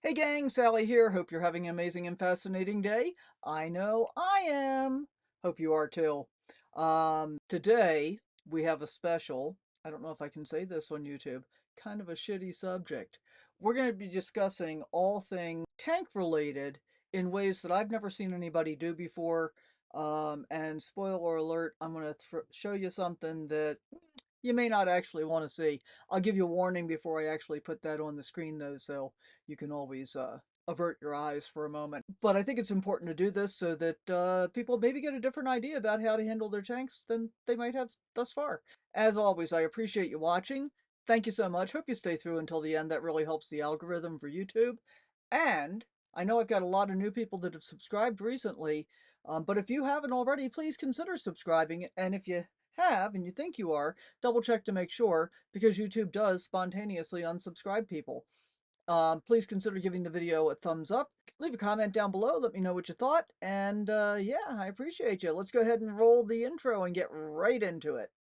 Hey gang, Sally here. Hope you're having an amazing and fascinating day. I know I am. Hope you are too. Today we have a special, I don't know if I can say this on YouTube, kind of a shitty subject. We're going to be discussing all things tank related in ways that I've never seen anybody do before. And spoiler alert, I'm going to show you something that you may not actually want to see. I'll give you a warning before I actually put that on the screen, though, so you can always avert your eyes for a moment. But I think it's important to do this so that people maybe get a different idea about how to handle their tanks than they might have thus far. As always, I appreciate you watching. Thank you so much. Hope you stay through until the end. That really helps the algorithm for YouTube. And I know I've got a lot of new people that have subscribed recently, but if you haven't already, please consider subscribing. And if you have and you think you are, double check to make sure because YouTube does spontaneously unsubscribe people. Please consider giving the video a thumbs up. Leave a comment down below. Let me know what you thought. And yeah, I appreciate you. Let's go ahead and roll the intro and get right into it.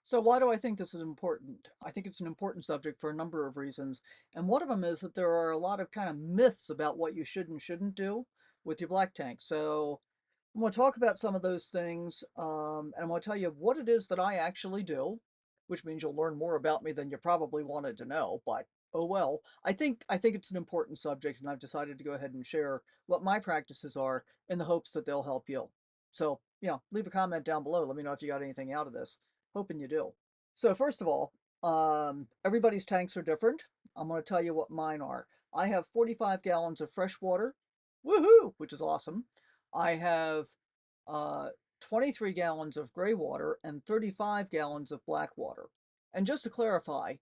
So why do I think this is important? I think it's an important subject for a number of reasons. And one of them is that there are a lot of kind of myths about what you should and shouldn't do with your black tank. So I'm going to talk about some of those things, and I'm going to tell you what it is that I actually do, which means you'll learn more about me than you probably wanted to know. But oh well, I think it's an important subject, and I've decided to go ahead and share what my practices are in the hopes that they'll help you. So leave a comment down below. Let me know if you got anything out of this. Hoping you do. So first of all, everybody's tanks are different. I'm going to tell you what mine are. I have 45 gallons of fresh water, woohoo, which is awesome. I have uh, 23 gallons of gray water and 35 gallons of black water. And just to clarify,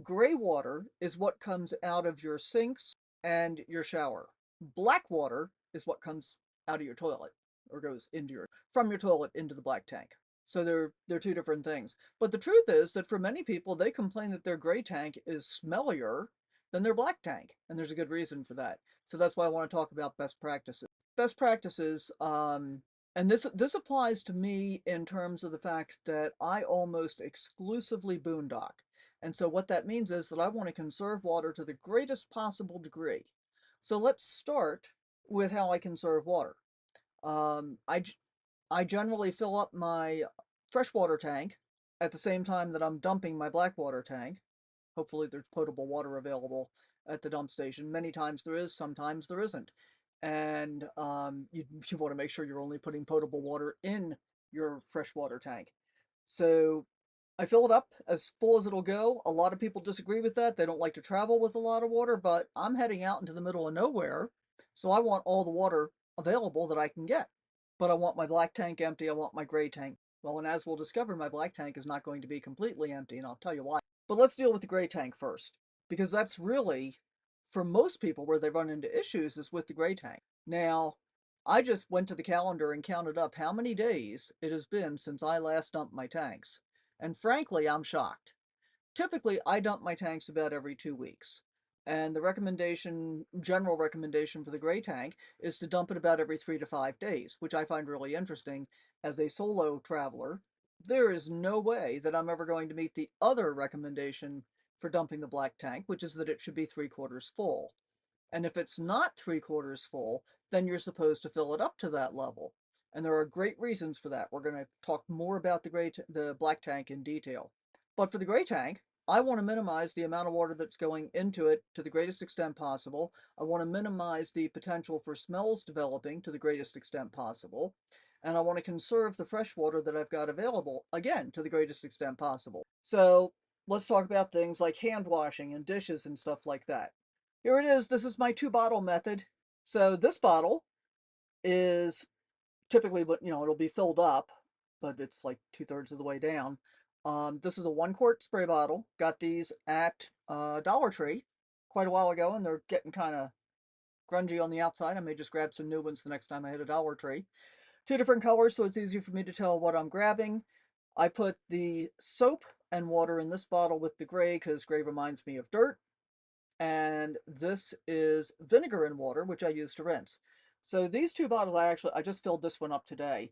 gray water is what comes out of your sinks and your shower. Black water is what comes out of your toilet or goes into from your toilet into the black tank. So they're two different things. But the truth is that for many people, they complain that their gray tank is smellier than their black tank, and there's a good reason for that. So that's why I want to talk about best practices. Best practices, and this applies to me in terms of the fact that I almost exclusively boondock. And so what that means is that I want to conserve water to the greatest possible degree. So let's start with how I conserve water. Um, I, I generally fill up my freshwater tank at the same time that I'm dumping my black water tank. Hopefully there's potable water available at the dump station. Many times there is, sometimes there isn't. And you want to make sure you're only putting potable water in your freshwater tank. So I fill it up as full as it'll go. A lot of people disagree with that. They don't like to travel with a lot of water, but I'm heading out into the middle of nowhere. So I want all the water available that I can get. But I want my black tank empty. I want my gray tank. Well, and as we'll discover, my black tank is not going to be completely empty, and I'll tell you why. But let's deal with the gray tank first, because that's really, for most people, where they run into issues is with the gray tank. Now, I just went to the calendar and counted up how many days it has been since I last dumped my tanks. And frankly, I'm shocked. Typically, I dump my tanks about every 2 weeks. And the general recommendation for the gray tank is to dump it about every 3 to 5 days, which I find really interesting as a solo traveler. There is no way that I'm ever going to meet the other recommendation for dumping the black tank, which is that it should be 3/4 full. And if it's not 3/4 full, then you're supposed to fill it up to that level. And there are great reasons for that. We're going to talk more about the black tank in detail. But for the gray tank, I want to minimize the amount of water that's going into it to the greatest extent possible. I want to minimize the potential for smells developing to the greatest extent possible. And I want to conserve the fresh water that I've got available, again, to the greatest extent possible. So let's talk about things like hand washing and dishes and stuff like that. Here it is. This is my 2 bottle method. So this bottle is typically, but it'll be filled up, but it's like 2/3 of the way down. This is a 1 quart spray bottle. Got these at Dollar Tree quite a while ago, and they're getting kind of grungy on the outside. I may just grab some new ones the next time I hit a Dollar Tree. 2 different colors, so it's easy for me to tell what I'm grabbing. I put the soap and water in this bottle with the gray because gray reminds me of dirt. And this is vinegar and water, which I use to rinse. So these two bottles, I just filled this one up today,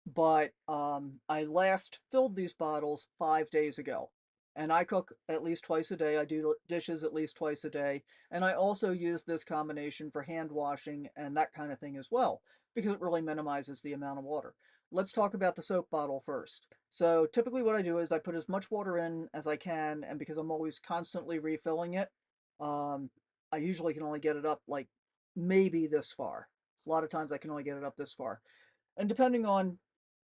but I last filled these bottles 5 days ago. And I cook at least twice a day. I do dishes at least twice a day. And I also use this combination for hand washing and that kind of thing as well, because it really minimizes the amount of water. Let's talk about the soap bottle first. So typically what I do is I put as much water in as I can, and because I'm always constantly refilling it, um, I usually can only get it up like maybe this far. A lot of times I can only get it up this far. And depending on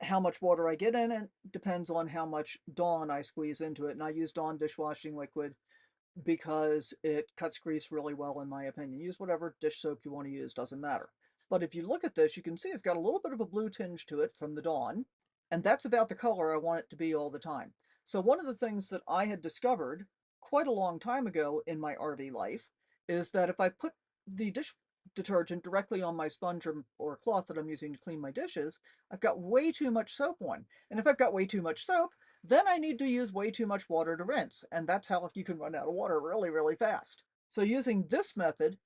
how much water I get in, it depends on how much Dawn I squeeze into it. And I use Dawn dishwashing liquid because it cuts grease really well, in my opinion. Use whatever dish soap you want to use, doesn't matter. But if you look at this, you can see it's got a little bit of a blue tinge to it from the Dawn, and that's about the color I want it to be all the time. So one of the things that I had discovered quite a long time ago in my RV life is that if I put the dish detergent directly on my sponge or cloth that I'm using to clean my dishes, I've got way too much soap on. And if I've got way too much soap, then I need to use way too much water to rinse, and that's how you can run out of water really, really fast. So using this method,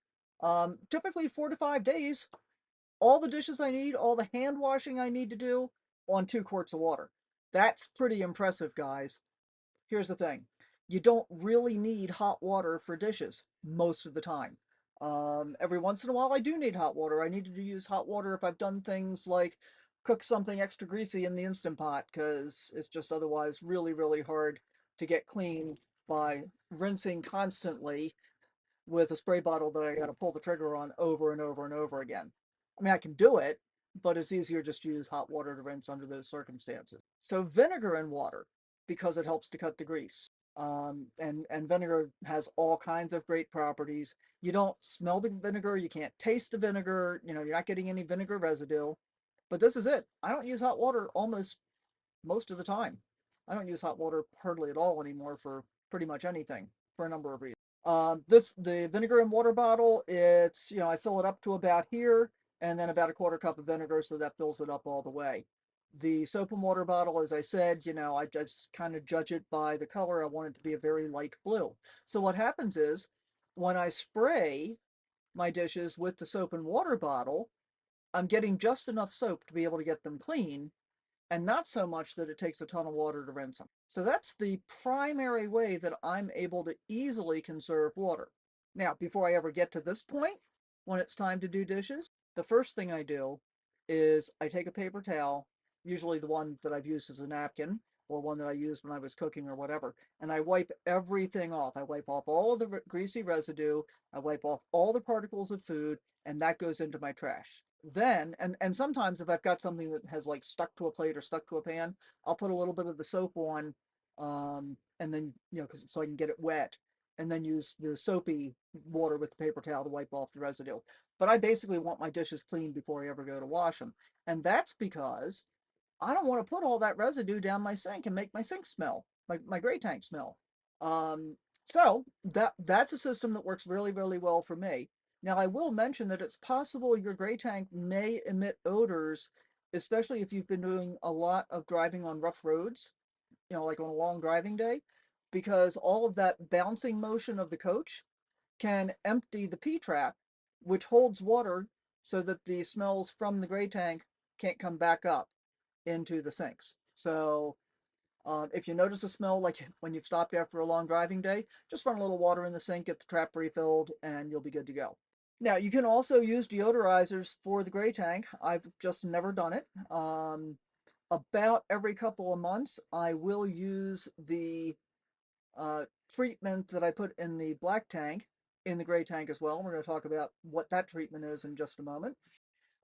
typically 4 to 5 days, all the dishes I need, all the hand washing I need to do on 2 quarts of water. That's pretty impressive, guys. Here's the thing. You don't really need hot water for dishes most of the time. Every once in a while, I do need hot water. I need to use hot water if I've done things like cook something extra greasy in the Instant Pot because it's just otherwise really, really hard to get clean by rinsing constantly with a spray bottle that I got to pull the trigger on over and over and over again. I mean, I can do it, but it's easier just to use hot water to rinse under those circumstances. So vinegar and water, because it helps to cut the grease. And vinegar has all kinds of great properties. You don't smell the vinegar, you can't taste the vinegar, you're not getting any vinegar residue. But this is it. I don't use hot water almost most of the time. I don't use hot water hardly at all anymore for pretty much anything for a number of reasons. The vinegar and water bottle, it's, I fill it up to about here and then about a quarter cup of vinegar, so that fills it up all the way. The soap and water bottle, as I said, I just kind of judge it by the color. I want it to be a very light blue. So what happens is when I spray my dishes with the soap and water bottle, I'm getting just enough soap to be able to get them clean, and not so much that it takes a ton of water to rinse them. So that's the primary way that I'm able to easily conserve water. Now, before I ever get to this point, when it's time to do dishes, the first thing I do is I take a paper towel, usually the one that I've used as a napkin or one that I used when I was cooking or whatever, and I wipe everything off. I wipe off all of the greasy residue, I wipe off all the particles of food, and that goes into my trash. Then, and sometimes if I've got something that has like stuck to a plate or stuck to a pan, I'll put a little bit of the soap on, and then, 'cause, so I can get it wet, and then use the soapy water with the paper towel to wipe off the residue. But I basically want my dishes clean before I ever go to wash them. And that's because I don't want to put all that residue down my sink and make my sink smell, my gray tank smell. Um, so that's a system that works really, really well for me. Now, I will mention that it's possible your gray tank may emit odors, especially if you've been doing a lot of driving on rough roads, like on a long driving day, because all of that bouncing motion of the coach can empty the P trap, which holds water so that the smells from the gray tank can't come back up into the sinks. So if you notice a smell like when you've stopped after a long driving day, just run a little water in the sink, get the trap refilled, and you'll be good to go. Now, you can also use deodorizers for the gray tank. I've just never done it. About every couple of months, I will use the treatment that I put in the black tank in the gray tank as well. We're going to talk about what that treatment is in just a moment.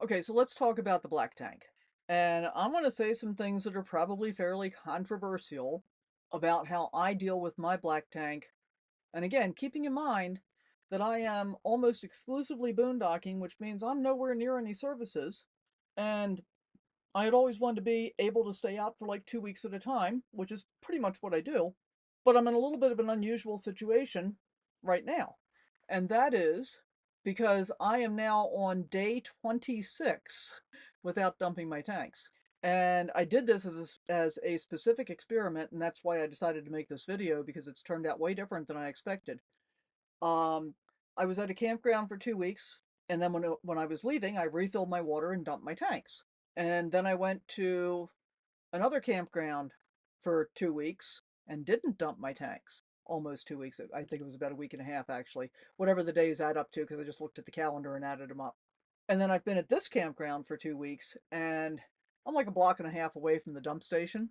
Okay, so let's talk about the black tank. And I'm going to say some things that are probably fairly controversial about how I deal with my black tank. And again, keeping in mind that I am almost exclusively boondocking, which means I'm nowhere near any services. And I had always wanted to be able to stay out for like 2 weeks at a time, which is pretty much what I do. But I'm in a little bit of an unusual situation right now. And that is because I am now on day 26 without dumping my tanks. And I did this as a specific experiment, and that's why I decided to make this video because it's turned out way different than I expected. Um, I was at a campground for 2 weeks. And then when I was leaving, I refilled my water and dumped my tanks. And then I went to another campground for 2 weeks and didn't dump my tanks. Almost 2 weeks. I think it was about a week and a half, actually. Whatever the days add up to, because I just looked at the calendar and added them up. And then I've been at this campground for 2 weeks, and I'm like a block and a half away from the dump station.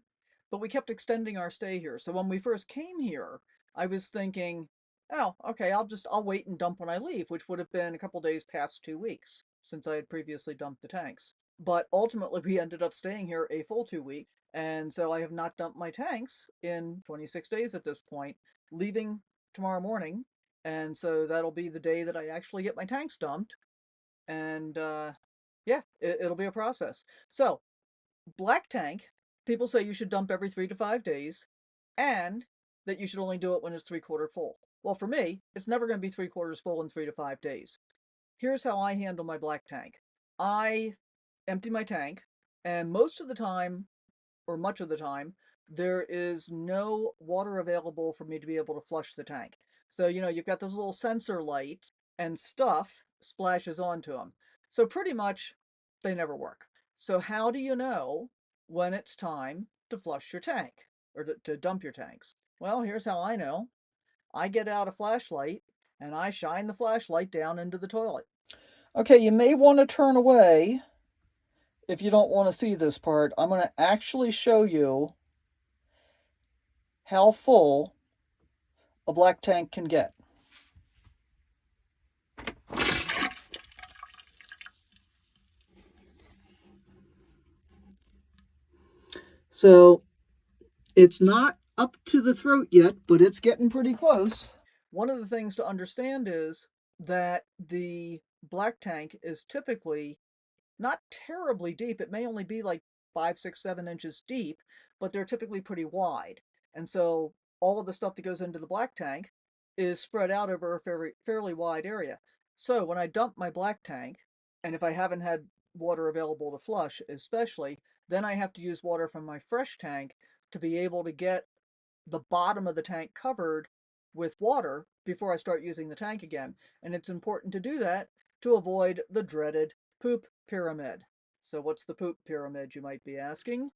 But we kept extending our stay here. So when we first came here, I was thinking, oh, okay, I'll wait and dump when I leave, which would have been a couple days past 2 weeks since I had previously dumped the tanks. But ultimately, we ended up staying here a full 2 weeks. And so I have not dumped my tanks in 26 days at this point, leaving tomorrow morning. And so that'll be the day that I actually get my tanks dumped. And yeah, it'll be a process. So, black tank, people say you should dump every 3 to 5 days and that you should only do it when it's three-quarter full. Well, for me, it's never going to be three-quarters full in 3 to 5 days. Here's how I handle my black tank. I empty my tank, and most of the time, or much of the time, there is no water available for me to be able to flush the tank. So, you've got those little sensor lights and stuff splashes onto them. So, pretty much they never work. So, how do you know when it's time to flush your tank or to dump your tanks? Well, here's how I know. I get out a flashlight and I shine the flashlight down into the toilet. Okay, you may want to turn away if you don't want to see this part. I'm going to actually show you how full a black tank can get. So it's not up to the throat yet, but it's getting pretty close. One of the things to understand is that the black tank is typically not terribly deep. It may only be like 5, 6, 7 inches deep, but they're typically pretty wide. And so all of the stuff that goes into the black tank is spread out over a fairly wide area. So when I dump my black tank, and if I haven't had water available to flush, especially, then I have to use water from my fresh tank to be able to get the bottom of the tank covered with water before I start using the tank again. And it's important to do that to avoid the dreaded poop pyramid. So, what's the poop pyramid, you might be asking?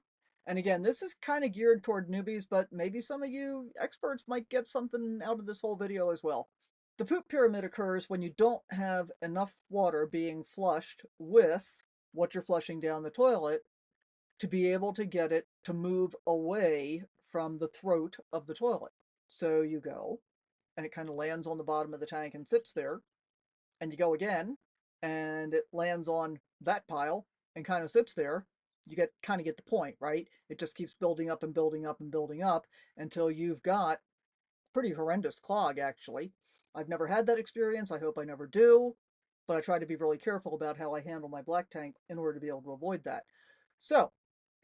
And again, this is kind of geared toward newbies, but maybe some of you experts might get something out of this whole video as well. The poop pyramid occurs when you don't have enough water being flushed with what you're flushing down the toilet to be able to get it to move away from the throat of the toilet. So you go, and it kind of lands on the bottom of the tank and sits there, and you go again, and it lands on that pile and kind of sits there. You get the point, right? It just keeps building up and building up and building up until you've got pretty horrendous clog, actually. I've never had that experience. I hope I never do, but I try to be really careful about how I handle my black tank in order to be able to avoid that. So,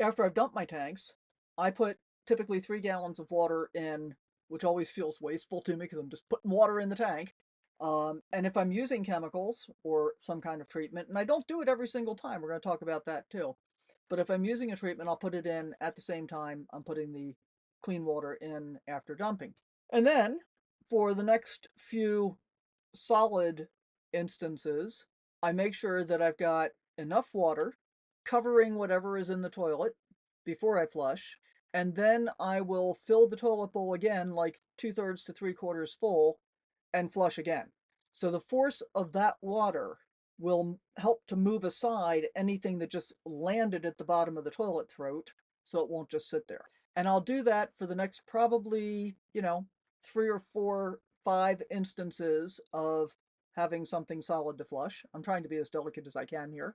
after I've dumped my tanks, I put typically 3 gallons of water in, which always feels wasteful to me because I'm just putting water in the tank. And if I'm using chemicals or some kind of treatment, and I don't do it every single time, we're going to talk about that too. But if I'm using a treatment, I'll put it in at the same time I'm putting the clean water in after dumping. And then for the next few solid instances, I make sure that I've got enough water covering whatever is in the toilet before I flush. And then I will fill the toilet bowl again, like 2/3 to 3/4 full, and flush again. So the force of that water will help to move aside anything that just landed at the bottom of the toilet throat so it won't just sit there. And I'll do that for the next probably, 3 or 4, 5 instances of having something solid to flush. I'm trying to be as delicate as I can here.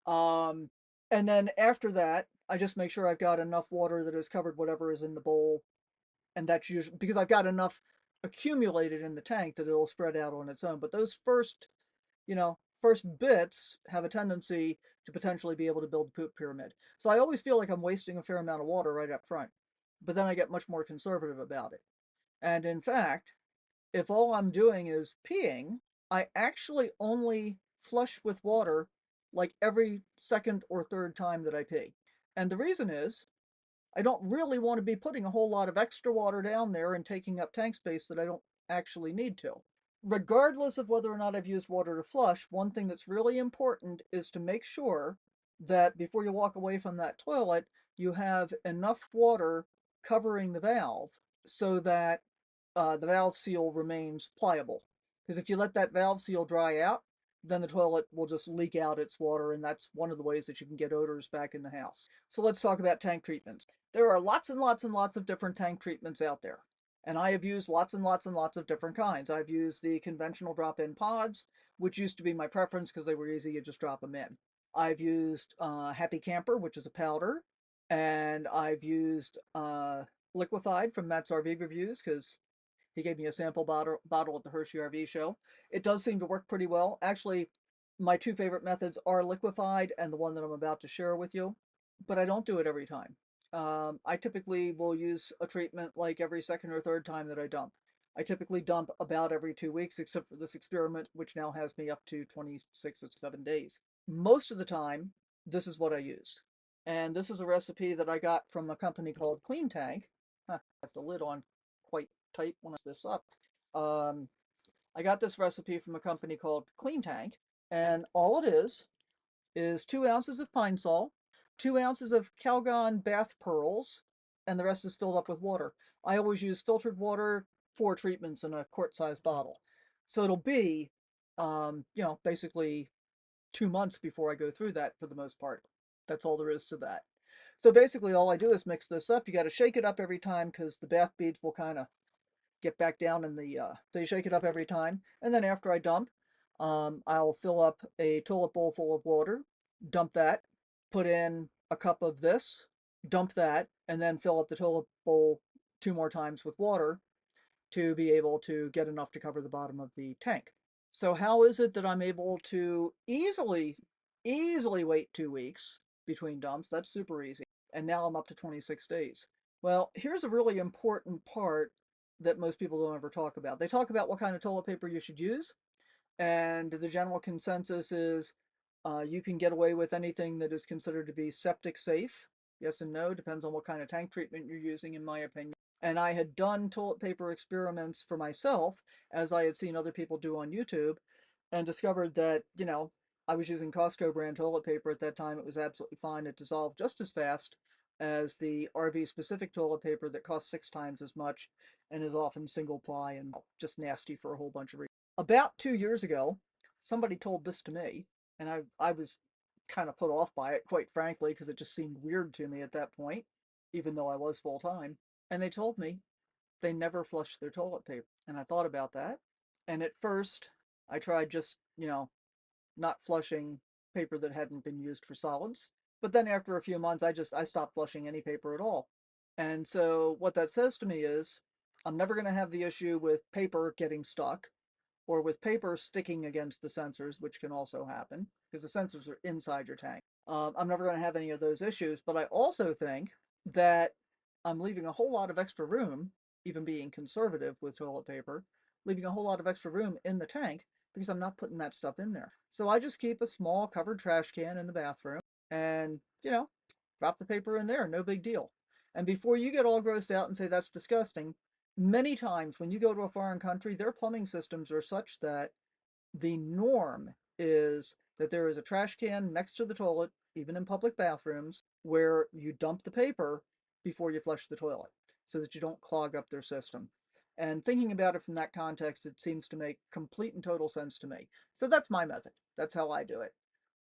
Um, and then after that, I just make sure I've got enough water that has covered whatever is in the bowl. And that's usually because I've got enough accumulated in the tank that it'll spread out on its own. But those first bits have a tendency to potentially be able to build a poop pyramid. So I always feel like I'm wasting a fair amount of water right up front. But then I get much more conservative about it. And in fact, if all I'm doing is peeing, I actually only flush with water like every second or third time that I pee. And the reason is I don't really want to be putting a whole lot of extra water down there and taking up tank space that I don't actually need to. Regardless of whether or not I've used water to flush, one thing that's really important is to make sure that before you walk away from that toilet, you have enough water covering the valve so that the valve seal remains pliable. Because if you let that valve seal dry out, then the toilet will just leak out its water, and that's one of the ways that you can get odors back in the house. So let's talk about tank treatments. There are lots and lots and lots of different tank treatments out there. And I have used lots and lots and lots of different kinds. I've used the conventional drop-in pods, which used to be my preference because they were easy, you just drop them in. I've used Happy Camper, which is a powder, and I've used liquefied from Matt's RV reviews because he gave me a sample bottle at the Hershey RV show. It does seem to work pretty well. Actually, my two favorite methods are liquefied and the one that I'm about to share with you, but I don't do it every time. I typically will use a treatment like every second or third time that I dump. I typically dump about every 2 weeks, except for this experiment, which now has me up to 26 or 7 days. Most of the time, this is what I use. And this is a recipe that I got from a company called Clean Tank. Huh, got the lid on quite tight when I this up. Um, I got this recipe from a company called Clean Tank, and all it is 2 ounces of pine sol, 2 ounces of Calgon bath pearls, and the rest is filled up with water. I always use filtered water, 4 treatments in a quart-sized bottle. So it'll be, basically 2 months before I go through that for the most part. That's all there is to that. So basically, all I do is mix this up. You got to shake it up every time because the bath beads will kind of get back down in the, so you shake it up every time. And then after I dump, I'll fill up a toilet bowl full of water, dump that, put in a cup of this, dump that, and then fill up the toilet bowl 2 more times with water to be able to get enough to cover the bottom of the tank. So how is it that I'm able to easily wait 2 weeks between dumps? That's super easy. And now I'm up to 26 days. Well, here's a really important part that most people don't ever talk about. They talk about what kind of toilet paper you should use, and the general consensus is you can get away with anything that is considered to be septic safe. Yes and no, depends on what kind of tank treatment you're using, in my opinion. And I had done toilet paper experiments for myself, as I had seen other people do on YouTube, and discovered that, I was using Costco brand toilet paper at that time. It was absolutely fine. It dissolved just as fast as the RV specific toilet paper that costs 6 times as much and is often single ply and just nasty for a whole bunch of reasons. About 2 years ago, somebody told this to me, and I was kind of put off by it, quite frankly, because it just seemed weird to me at that point, even though I was full time. And they told me they never flushed their toilet paper. And I thought about that. And at first, I tried just, not flushing paper that hadn't been used for solids. But then after a few months, I stopped flushing any paper at all. And so what that says to me is I'm never going to have the issue with paper getting stuck or with paper sticking against the sensors, which can also happen because the sensors are inside your tank. I'm never going to have any of those issues, but I also think that I'm leaving a whole lot of extra room, even being conservative with toilet paper, leaving a whole lot of extra room in the tank because I'm not putting that stuff in there. So I just keep a small covered trash can in the bathroom and, drop the paper in there, no big deal. And before you get all grossed out and say that's disgusting, many times when you go to a foreign country, their plumbing systems are such that the norm is that there is a trash can next to the toilet, even in public bathrooms, where you dump the paper before you flush the toilet so that you don't clog up their system. And thinking about it from that context, it seems to make complete and total sense to me. So that's my method. That's how I do it.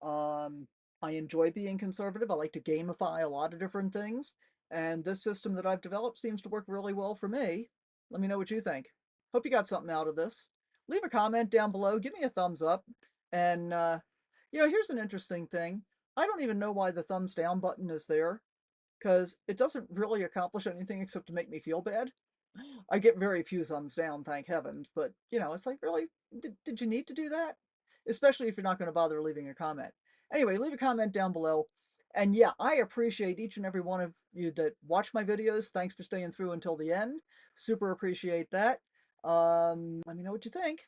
I enjoy being conservative. I like to gamify a lot of different things. And this system that I've developed seems to work really well for me. Let me know what you think. Hope you got something out of this. Leave a comment down below. Give me a thumbs up. And, here's an interesting thing. I don't even know why the thumbs down button is there because it doesn't really accomplish anything except to make me feel bad. I get very few thumbs down, thank heavens, but it's like, really? Did you need to do that? Especially if you're not going to bother leaving a comment. Anyway, leave a comment down below. And yeah, I appreciate each and every one of you that watch my videos. Thanks for staying through until the end. Super appreciate that. Let me know what you think,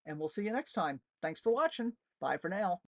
and we'll see you next time. Thanks for watching. Bye for now.